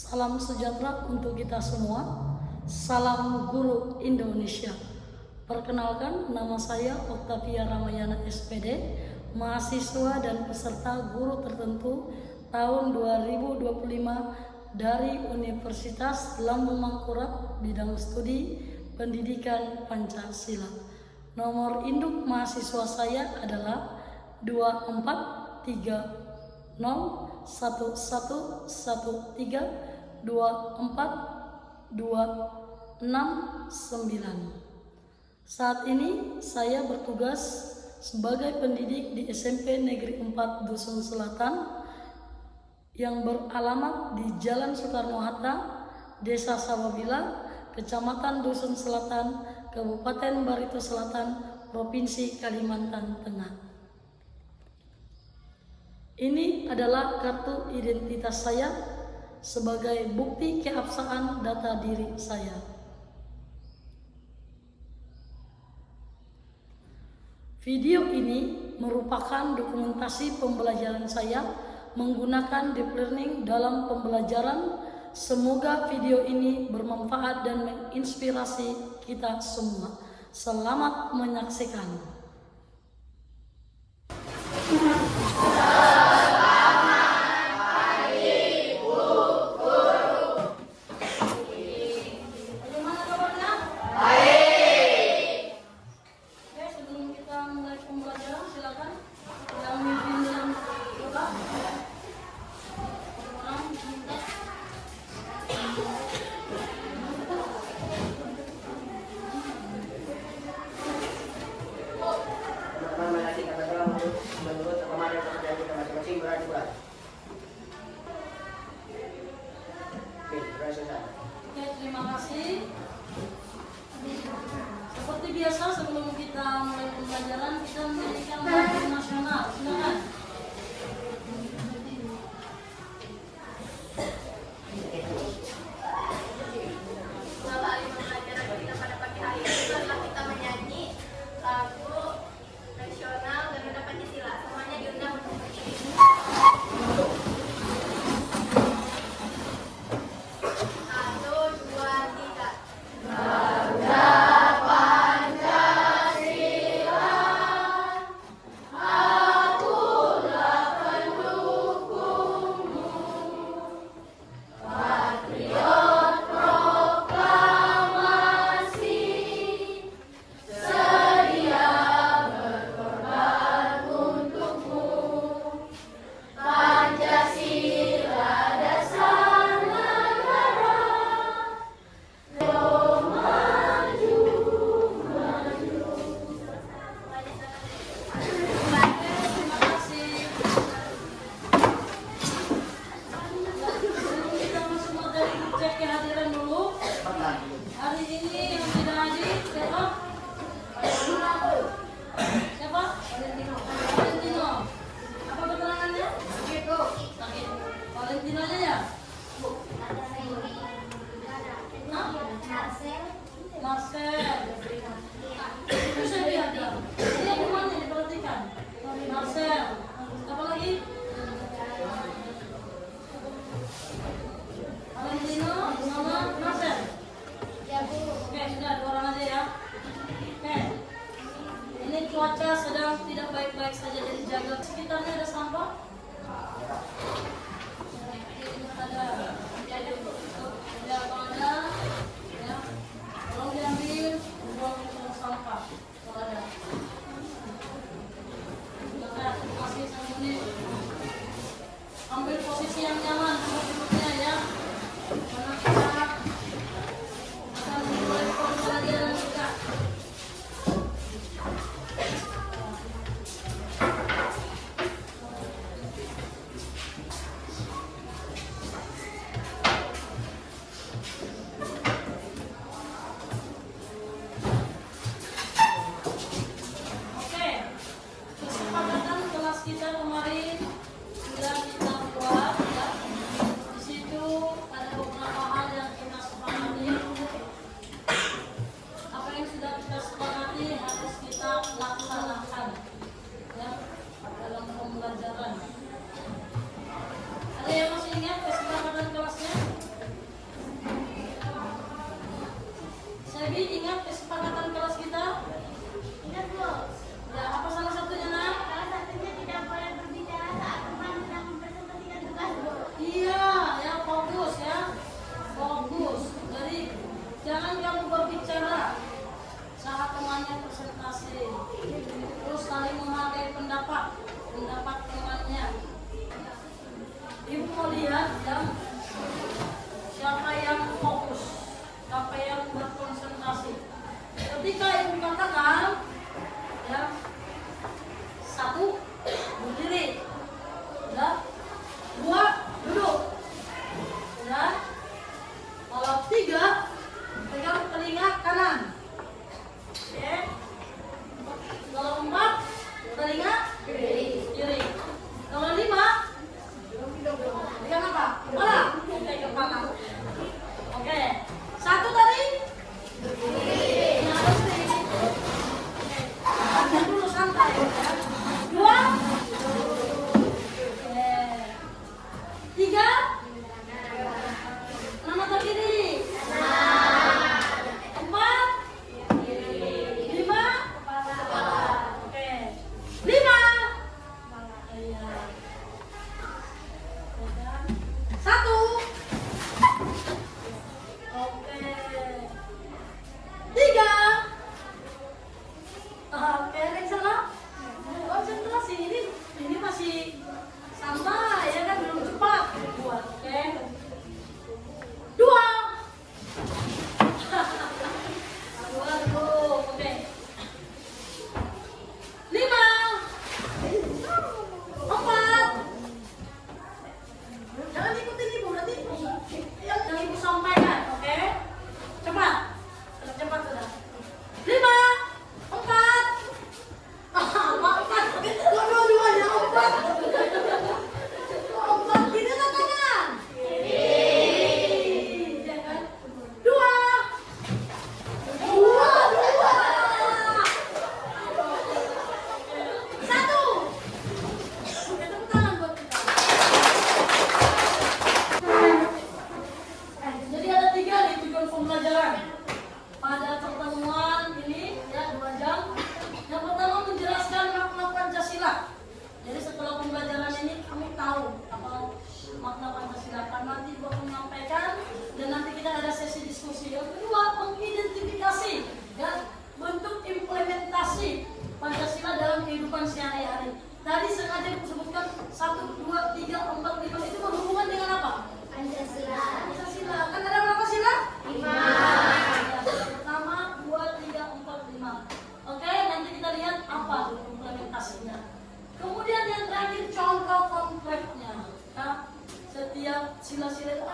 Salam sejahtera untuk kita semua. Salam Guru Indonesia. Perkenalkan, nama saya Oktavia Ramayana SPD, mahasiswa dan peserta guru tertentu tahun 2025 dari Universitas Lambung Mangkurat, bidang studi pendidikan Pancasila. Nomor induk mahasiswa saya adalah 243011132429. Saat ini saya bertugas sebagai pendidik di SMP Negeri 4 Dusun Selatan yang beralamat di Jalan Soekarno-Hatta, Desa Sawabila, Kecamatan Dusun Selatan, Kabupaten Barito Selatan, Provinsi Kalimantan Tengah. Ini adalah kartu identitas saya sebagai bukti keabsahan data diri saya. Video ini merupakan dokumentasi pembelajaran saya menggunakan deep learning dalam pembelajaran. Semoga video ini bermanfaat dan menginspirasi kita semua. Selamat menyaksikan. Menurut kemarin pekerjaan kita masing-masing berani berat. Oke, selesai. Oke, terima kasih. Seperti biasa sebelum kita mulai pembelajaran, kita mendirikan lagu nasional. Silakan. Hari ini yang tidak hadir siapa? Siapa? Valentino. Apa keterangannya? Sakit. Valentino aja ya? Marcel. Itu saya lihat ya. Ini yang kemana diperhatikan? Marcel. Apa lagi? Valentino sama Marcel. Oke, sudah 2 orang aja ya.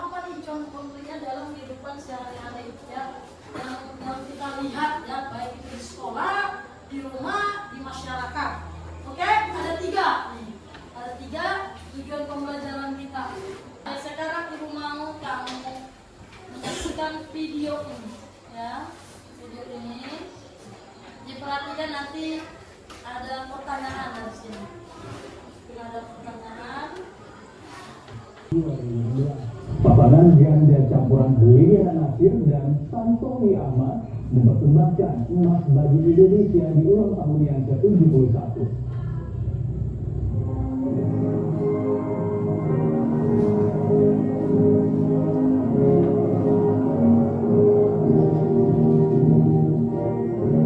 apa nih contoh konkretnya dalam kehidupan sehari-hari ya, yang kita lihat ya, baik itu di sekolah, di rumah, di masyarakat. Oke, ada 3 nih, ada 3 tujuan pembelajaran kita. Nah, sekarang ibu mau kamu menyaksikan video ini ya, video ini diperhatikan, nanti ada pertanyaan dari sini. Ada pertanyaan. Paparan ganda campuran Liliana Natsir dan Tantowi Ahmad mempersembahkan emas bagi Indonesia di ulang tahun yang ke-71.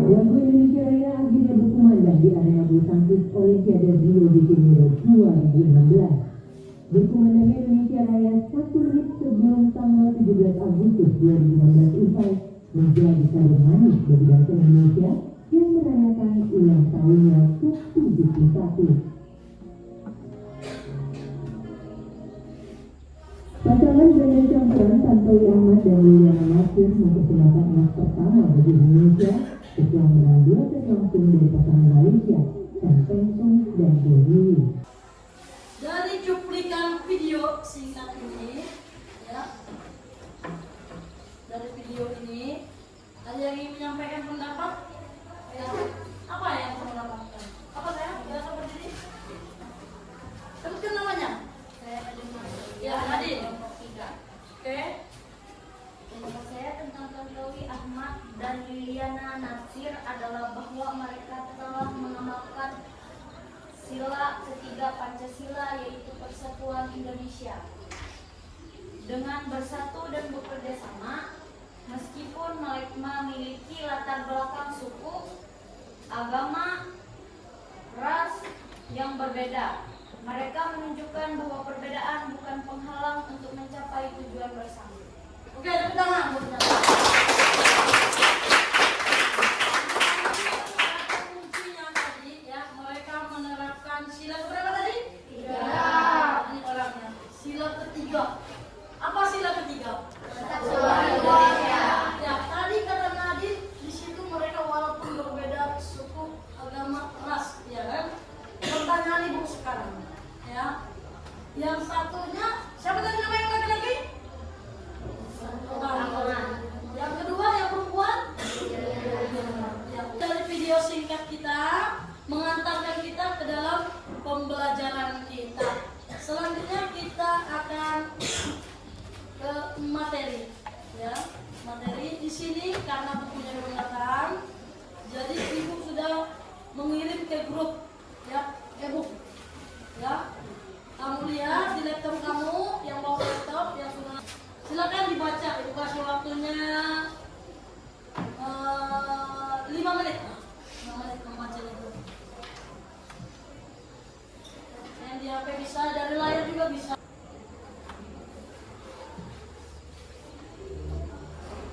Lagu Indonesia Raya akhirnya berkumandang di arena bulu tangkis Olimpiade Rio de Janeiro 2016. Berkumandangnya Indonesia Raya 1 menit sebelum tanggal 17 Agustus 2016 usai menjadi kabar manis bagi bangsa Indonesia yang merayakan ulang tahunnya ke-71. Pasangan ganda campuran Tantowi Ahmad dan Liliana Natsir mempersembahkan emas pertama bagi Indonesia setelah menang 2 set langsung dari pasangan Malaysia, Tan Peng Song dan Dewi. Dari cuplikan video singkat ini ya, dari video ini ada yang ingin menyampaikan pendapat ya, apa yang kamu dapatkan? Apa saya? Ya, seperti ini. Sebutkan namanya. Saya Ademar. Ya, Adin. Oke. Pendapat saya tentang Tantowi Ahmad dan Liliana Natsir adalah bahwa mereka telah mengamalkan sila ketiga Pancasila, yaitu Persatuan Indonesia. Dengan bersatu dan bekerja sama, meskipun memiliki latar belakang suku, agama, ras yang berbeda, mereka menunjukkan bahwa perbedaan bukan penghalang untuk mencapai tujuan bersama. Oke, tepuk tangan buat kita. Kuncinya tadi ya, mereka menerapkan sila berapa tadi? 3. Ini orangnya. Sila ketiga. Apa sila ketiga? Persatuan Indonesia. Ya, tadi kata Nadine, di situ mereka walaupun berbeda suku, agama, ras, ya kan? Pertanyaan ibu sekarang, ya. Yang satunya, siapa tadi nama yang laki-laki? Yang kedua yang perempuan. Ya, dari video singkat kita mengantarkan kita ke dalam pembelajaran kita. Selanjutnya kita akan ke materi, ya. Materi di sini karena bukunya belum datang, jadi ibu sudah mengirim ke grup, ya, e-book, ya. Kamu lihat di laptop kamu yang bawa laptop yang sudah, silakan dibaca. Ibu kasih waktunya 5 menit. 5 menit membaca itu. Yang di HP bisa, dari layar juga bisa.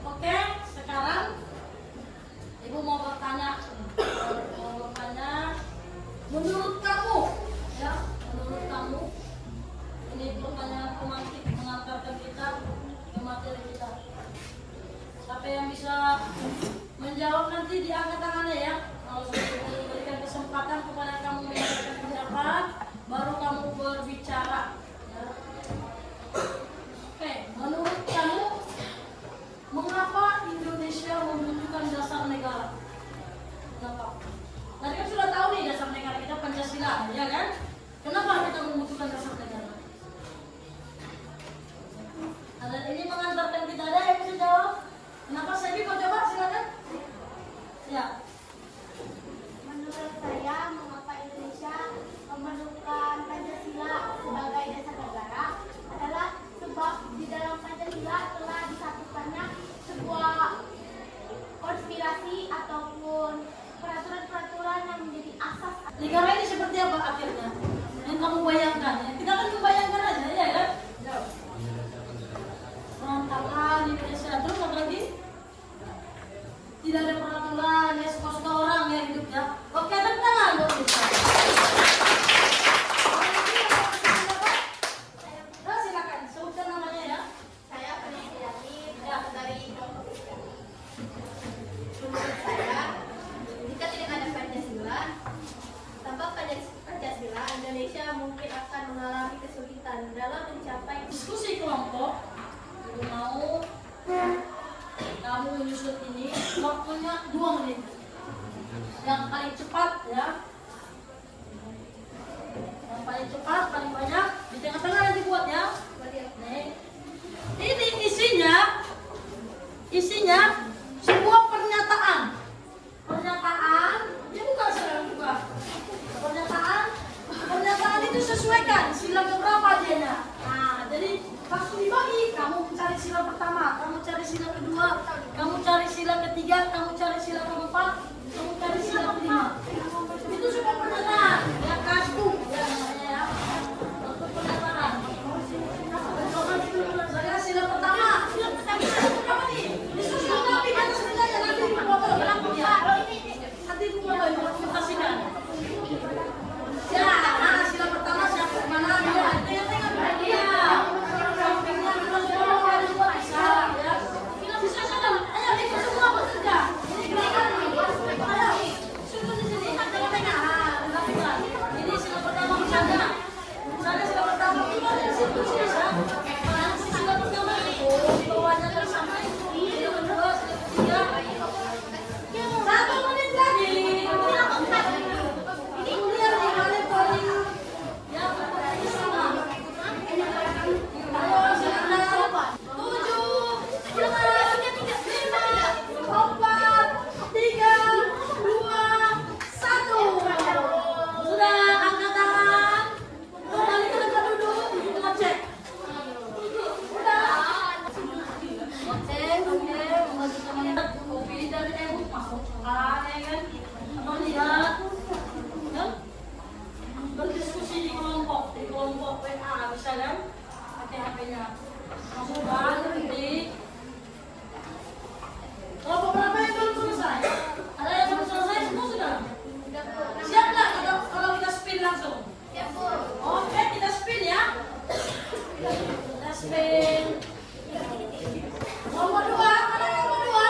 Oke, sekarang ibu mau bertanya. Menurut kamu, ya, menurut kamu, ini pertanyaan pemantik mengantarkan kita ke materi kita. Siapa yang bisa menjawab nanti diangkat tangannya ya. Kalau sudah diberikan kesempatan kepada kamu menyampaikan pendapat, baru kamu berbicara. Ya. Oke, menurut kamu, mengapa Indonesia membutuhkan dasar negara? Kenapa? Tadi kan sudah tahu nih dasar negara kita Pancasila, ya kan? Kenapa kita membutuhkan dasar negara? Ada ini mengantarkan kita, ada yang bisa jawab? Kenapa saya kau coba silakan? Ya. Menurut saya, mengapa Indonesia memerlukan Pancasila sebagai dasar negara adalah sebab di dalam Pancasila telah disatukannya sebuah konspirasi ataupun peraturan-peraturan yang menjadi asas. Negara ini seperti apa akhirnya? Yang kamu bayangkan? Ya, kita kan membayangkan aja, ya kan? Jawab. Berantakan Indonesia, terus apa lagi? Tidak ada peraturan, ya suka-suka orang yang hidup ya. Oke, tepuk tangan buat kita. Nah, silakan sebutkan namanya ya. yang paling cepat ya. Yang paling cepat, paling banyak di tengah-tengah nanti buat ya. Nih. Ini isinya sebuah pernyataan. Ini bukan serang juga. Pernyataan itu sesuaikan sila keberapa dianya. Nah, jadi waktu dibagi, kamu cari sila pertama, kamu cari sila kedua, kamu cari sila ketiga, kamu cari sila keempat, kamu cari sila kelima. Itu semua pernyataan, ya kasku, ya namanya ya. Untuk pernyataan. Saya sila pertama, berapa nih? Disusun tapi batas nilainya nanti dipotong. Nanti dipotong, kasihkan. Ya, nah, sila pertama siapa mana dia? Tengah-tengah dia. Sampingnya terus bisa ya. Bisa saja. Ayo ikut semua bekerja. Ini gerakan nih. Ayo. Susun di sini. Tengah-tengah. Nah, ini sila pertama misalnya. Misalnya sila pertama itu ada di situ sih ya. Nanti sila pertama itu di bawahnya kan sampai sila kedua, sila ketiga. 1 menit lagi. Berdiskusi di kelompok WA bisa kan? Pakai HP-nya. Masuk balik di kelompok berapa yang belum selesai? Ada yang belum selesai semua sudah? Siap nggak kalau kita spin langsung? Oke, kita spin ya. Kita spin. Nomor 2, mana nomor 2?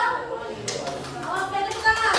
Oke, di tengah.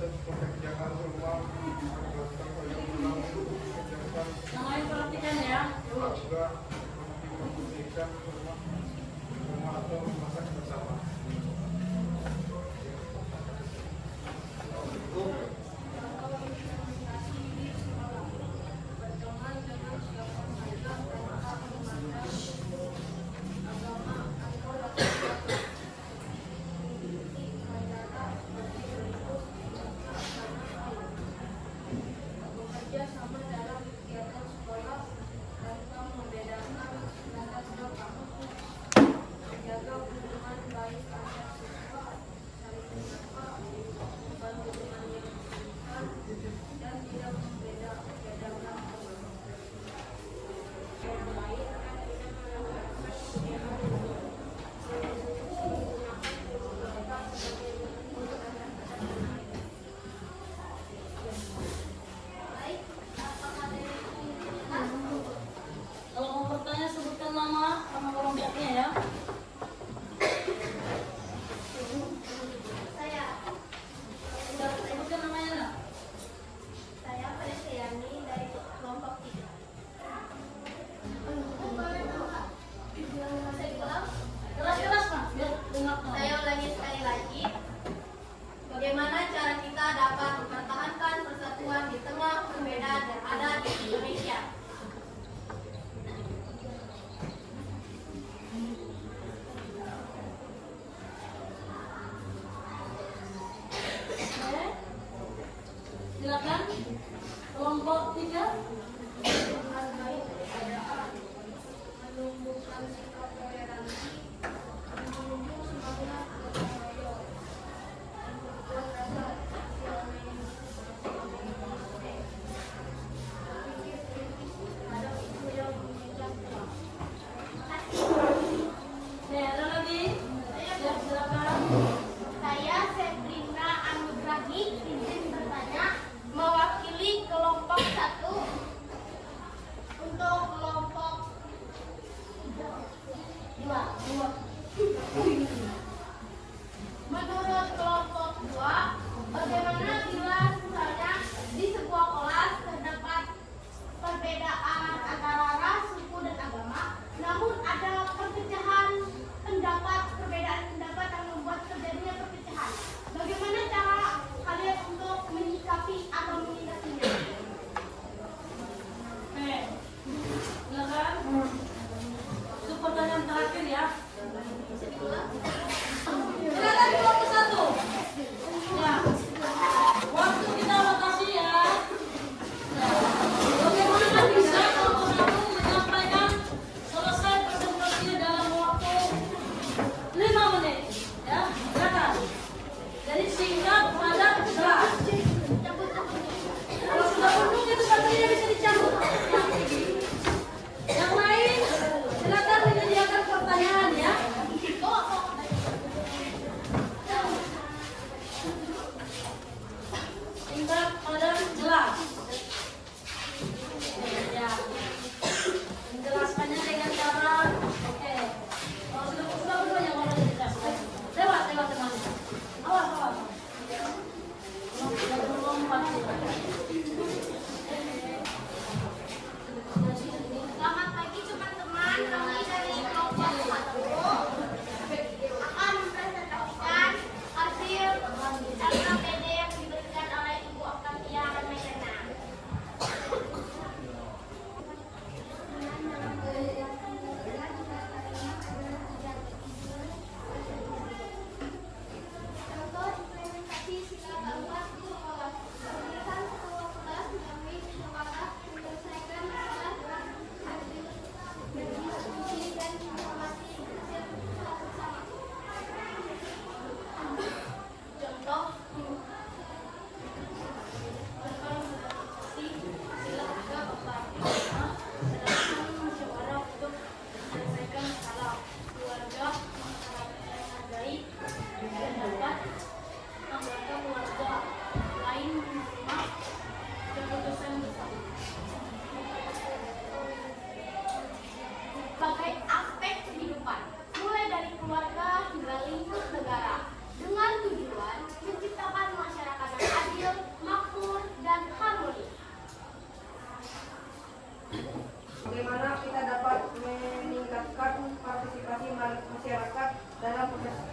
Pekerjaan rumah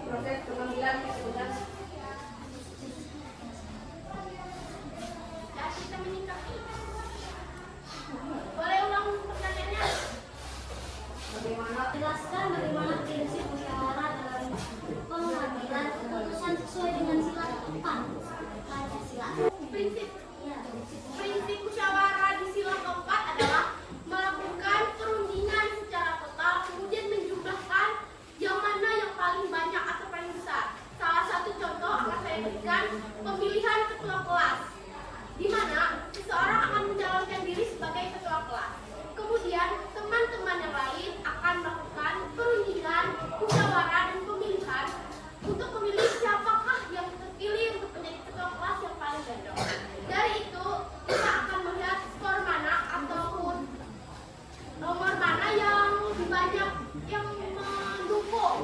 proses pengambilan keputusan. Ya, kita menyikapi. Boleh ulang pertanyaannya? Jelaskan bagaimana prinsip musyawarah dalam pengambilan keputusan sesuai dengan sila keempat Pancasila. Prinsip Ya, prinsip musyawarah di sila keempat adalah melakukan perundingan secara total, kemudian menjumlahkan yang mana yang paling banyak atau paling besar. Salah satu contoh akan saya berikan pemilihan ketua kelas, di mana seseorang akan mencalonkan diri sebagai ketua kelas. Kemudian teman-teman yang lain akan melakukan perundingan, musyawarah dan pemilihan untuk memilih siapakah yang terpilih untuk menjadi ketua kelas yang paling gandeng. Dari itu kita akan melihat skor mana ataupun nomor mana yang lebih banyak yang mendukung.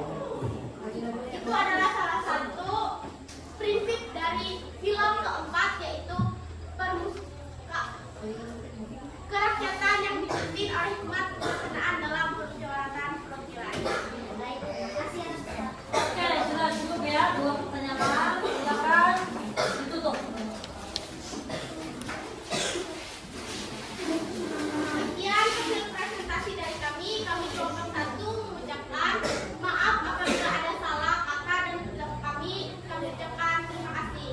Itu adalah salah satu prinsip dari sila keempat, yaitu kerakyatan yang dipimpin oleh hikmat kebersamaan dalam permusyawaratan perwakilan. baik. Terima kasih atas perhatian. Oke, sudah cukup ya, 2 pertanyaan. Silakan ditutup. Sekian hasil presentasi dari kami. Kami kelompok 1 mengucapkan maaf apabila ada salah kata dan tidak kami ucapkan terima kasih.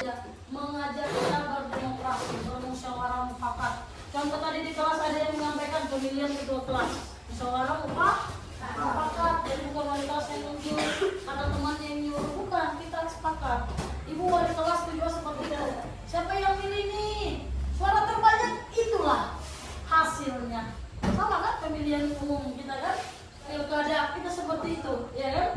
Ya, mengajar kita berdemokrasi, bermusyawarah mufakat. Contoh tadi di kelas ada yang menyampaikan pemilihan ketua kelas. Musyawarah mufakat, jadi bukan wali kelas yang nunjuk, ada teman yang nyuruh, bukan, kita sepakat. Ibu wali kelas juga seperti itu. Siapa yang pilih nih? Suara terbanyak itulah hasilnya. Sama kan pemilihan umum kita kan? Pilkada kita seperti itu, ya kan?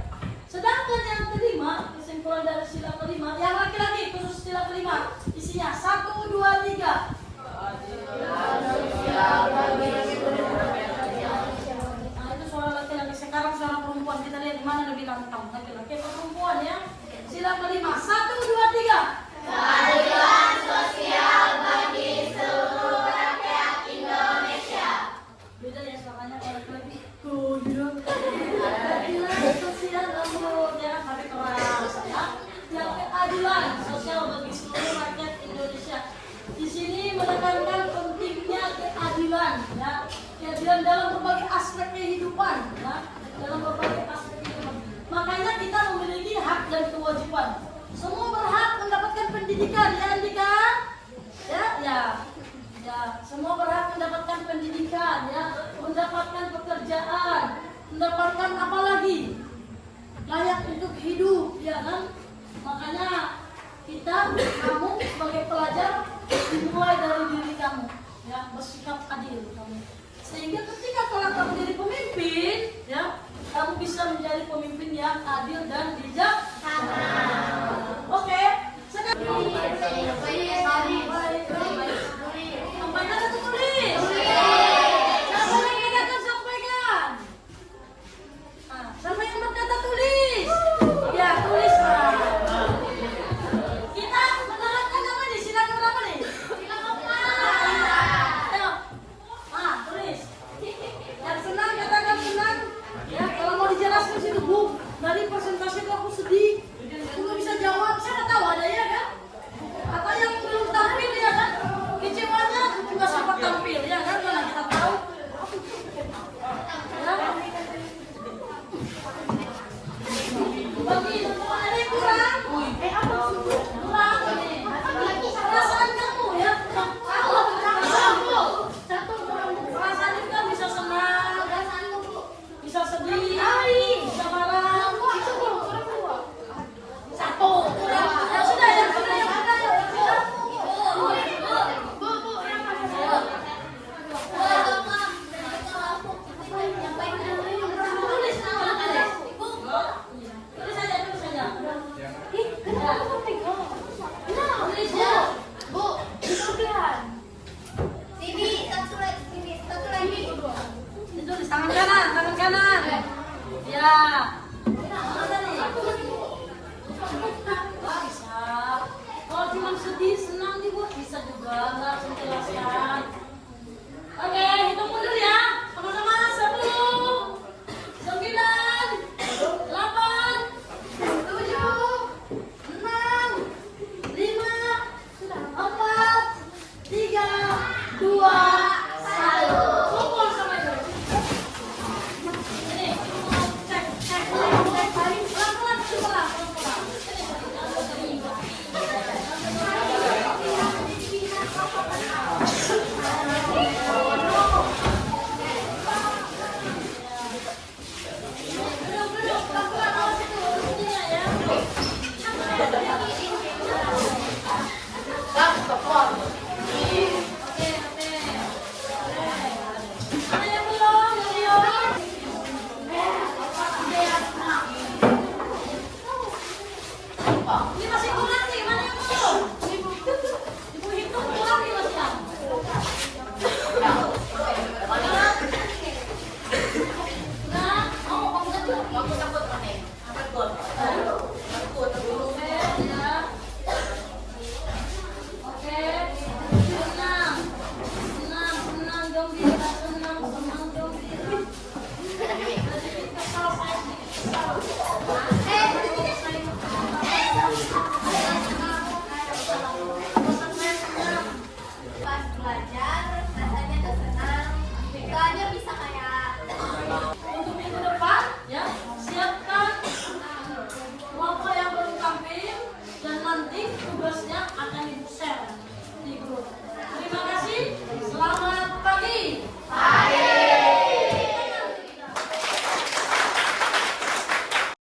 Sedangkan yang kelima, kesimpulan dari sila kelima, yang laki-laki khusus sila kelima, isinya 1, 2, 3. Nah itu suara laki-laki. Sekarang suara perempuan, kita lihat di mana lebih lantang, laki-laki atau perempuan ya. Sila kelima, 1, 2, 3. Keadilan sosial bagi seluruh rakyat Indonesia. Beda ya suaranya kalau laki-laki. Tuh, gitu. Keadilan sosial lembut ya, tapi keras ya. Yang keadilan sosial bagi seluruh rakyat Indonesia. Di sini menekankan pentingnya keadilan ya. Keadilan dalam berbagai aspek kehidupan ya. Dalam berbagai aspek kehidupan. Makanya kita memiliki hak dan kewajiban. Semua berhak mendapatkan pendidikan ya Andika? Ya, semua berhak mendapatkan pendidikan ya, mendapatkan pekerjaan, mendapatkan apa lagi? Layak untuk hidup ya kan? Makanya kamu sebagai pelajar dimulai dari diri kamu ya, bersikap adil kamu. Sehingga ketika kalau kamu jadi pemimpin ya, kamu bisa menjadi pemimpin yang adil dan bijaksana. Oke, sekarang sampaikan atau tulis? Siapa yang akan sampaikan? Siapa yang berkata tulis? Ya, tulislah. Kita menerapkan apa nih? Sila berapa nih? Sila keempat. Ayo. Tulis. Yang senang katakan senang. Ya, kalau mau dijelaskan situ, Bu. Dari presentasi itu aku sedih. Aku bisa jawab. Saya nggak tahu ada ya kan? Atau yang belum tampil ya kan? Kecewanya juga sempat tampil ya kan? Mana kita tahu. Ya. Bagi ada yang kurang? Kurang ini. Perasaan kamu ya. Perasaan itu kan bisa senang, bisa sedih, bisa marah. Satu. Ya sudah yang sudah yang sudah. Tulis nama kalian. Tulis saja. Tulis ya. Bu, Tibi, satu lagi. Ditulis tangan kanan. Ya. Mana nih? Bisa. Kalau cuma sedih, senang dibuat bisa juga. Nggak harus dijelaskan. Oke, hitung mundur ya. Sama-sama. 10. tersebut.